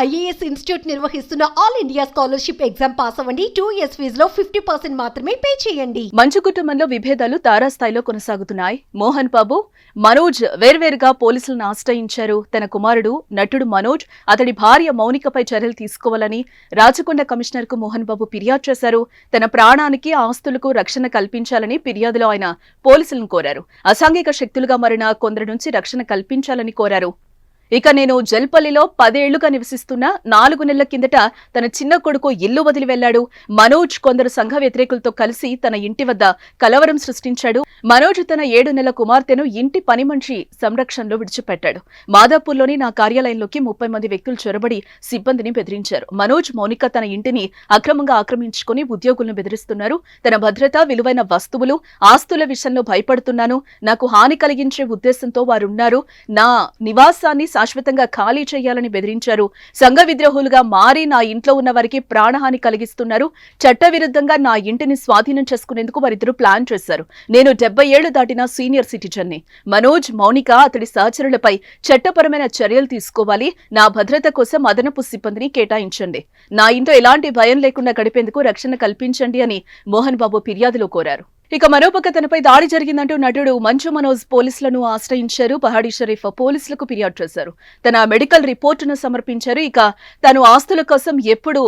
IAS institute నిర్వహిస్తున్న all India scholarship exam pass అవ్వండి. 2 years ఫీజులో 50% మాత్రమే పే చేయండి. మంచు కుటుంబంలో విభేదాలు తారాస్థాయిలో కొనసాగుతున్నాయి. మోహన్ బాబు, మనోజ్ వేర్వేరుగా పోలీసులను ఆశ్రయించారు. తన కుమారుడు నటుడు మనోజ్, అతడి భార్య మౌనికపై చర్యలు తీసుకోవాలని రాచకొండ కమిషనర్ కు మోహన్ బాబు ఫిర్యాదు చేశారు. తన ప్రాణానికి, ఆస్తులకు రక్షణ కల్పించాలని ఫిర్యాదులో ఆయన పోలీసులను కోరారు. అసాంఘిక శక్తులుగా మారిన కొందరి నుంచి రక్షణ కల్పించాలని కోరారు. ఇక నేను జల్పల్లిలో 10 ఏళ్లుగా నివసిస్తున్నా 4 నెలల కిందట తన చిన్న కొడుకు ఇల్లు వదిలి వెళ్లాడు. మనోజ్ కొందరు సంఘ వ్యతిరేకులతో కలిసి తన ఇంటి వద్ద కలవరం సృష్టించాడు. మనోజ్ తన 7 నెలల కుమార్తెను ఇంటి పని మనిషి సంరక్షణలో విడిచిపెట్టాడు. మాదాపూర్లోని నా కార్యాలయంలోకి 30 మంది వ్యక్తులు చొరబడి సిబ్బందిని బెదిరించారు. మనోజ్, మౌనిక తన ఇంటిని అక్రమంగా ఆక్రమించుకుని ఉద్యోగులను బెదిరిస్తున్నారు. తన భద్రత, విలువైన వస్తువులు, ఆస్తుల విషయంలో భయపడుతున్నాను. నాకు హాని కలిగించే ఉద్దేశంతో వారున్నారు. నా నివాసాన్ని శాశ్వతంగా ఖాళీ చేయాలని బెదిరించారు. సంఘ విద్రోహులుగా మారి నా ఇంట్లో ఉన్న వారికి ప్రాణహాని కలిగిస్తున్నారు. చట్టవిరుద్ధంగా నా ఇంటిని స్వాధీనం చేసుకునేందుకు వారిద్దరూ ప్లాన్ చేశారు. నేను 70 ఏళ్లు దాటిన సీనియర్ సిటిజన్ని. మనోజ్, మౌనిక, అతడి సహచరులపై చట్టపరమైన చర్యలు తీసుకోవాలి. నా భద్రత కోసం అదనపు సిబ్బందిని కేటాయించండి. నా ఇంట్లో ఎలాంటి భయం లేకుండా గడిపేందుకు రక్షణ కల్పించండి అని మోహన్ బాబు ఫిర్యాదులో కోరారు. ఇక మరోపక్క తనపై దాడి జరిగిందంటూ నటుడు మంచు మనోజ్ పోలీసులను ఆశ్రయించారు. పహాడీ షరీఫ్ పోలీసులకు ఫిర్యాదు చేశారు. తన మెడికల్ రిపోర్టును సమర్పించారు. ఇక తాను ఆస్తుల కోసం ఎప్పుడు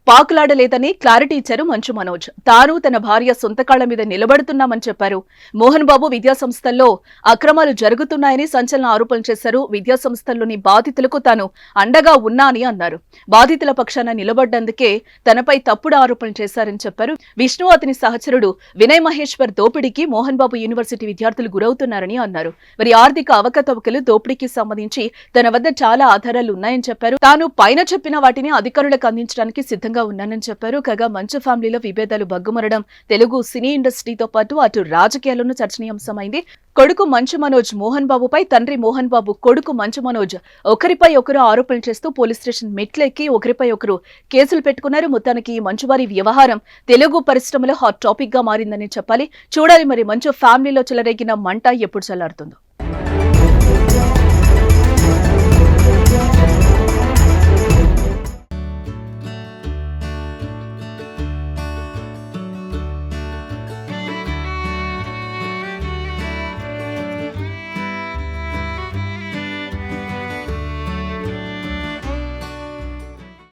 పాకులాడలేదని క్లారిటీ ఇచ్చారు మంచు మనోజ్. తాను తన భార్య సొంత కాళ్ల మీద నిలబడుతున్నామని చెప్పారు. మోహన్ బాబు విద్యా సంస్థల్లో అక్రమాలు జరుగుతున్నాయని సంచలన ఆరోపణలు చేశారు. విద్యా సంస్థల్లోని బాధితులకు తాను అండగా ఉన్నా అని అన్నారు. బాధితుల పక్షాన నిలబడ్డందుకే తనపై తప్పుడు ఆరోపణలు చేశారని చెప్పారు. విష్ణు, అతని సహచరుడు వినయ్ మహేశ్వర్ దోపిడీకి మోహన్ బాబు యూనివర్సిటీ విద్యార్థులు గురవుతున్నారని అన్నారు. వారి ఆర్థిక అవకతవకలు, దోపిడీకి సంబంధించి తన వద్ద చాలా ఆధారాలు ఉన్నాయని చెప్పారు. తాను పైన చెప్పిన వాటిని అధికారులకు అందించడానికి సిద్ధంగా ఉన్నానని చెప్పారు. కాగా మంచు ఫ్యామిలీలో విభేదాలు బగ్గుమరడం తెలుగు సినీ ఇండస్ట్రీతో పాటు అటు రాజకీయాల్లోనూ చర్చనీయాంశమైంది. కొడుకు మంచు మనోజ్ మోహన్ బాబుపై, తండ్రి మోహన్ బాబు కొడుకు మంచు మనోజ్ ఒకరిపై ఒకరు ఆరోపణలు చేస్తూ పోలీస్ స్టేషన్ మెట్లెక్కి ఒకరిపై ఒకరు కేసులు పెట్టుకున్నారు. మొత్తానికి మంచువారి వ్యవహారం తెలుగు పరిశ్రమలో హాట్ టాపిక్ గా మారిందని చెప్పాలి. చూడాలి మరి మంచు ఫ్యామిలీలో చెలరేగిన మంట ఎప్పుడు చల్లారుతుందో.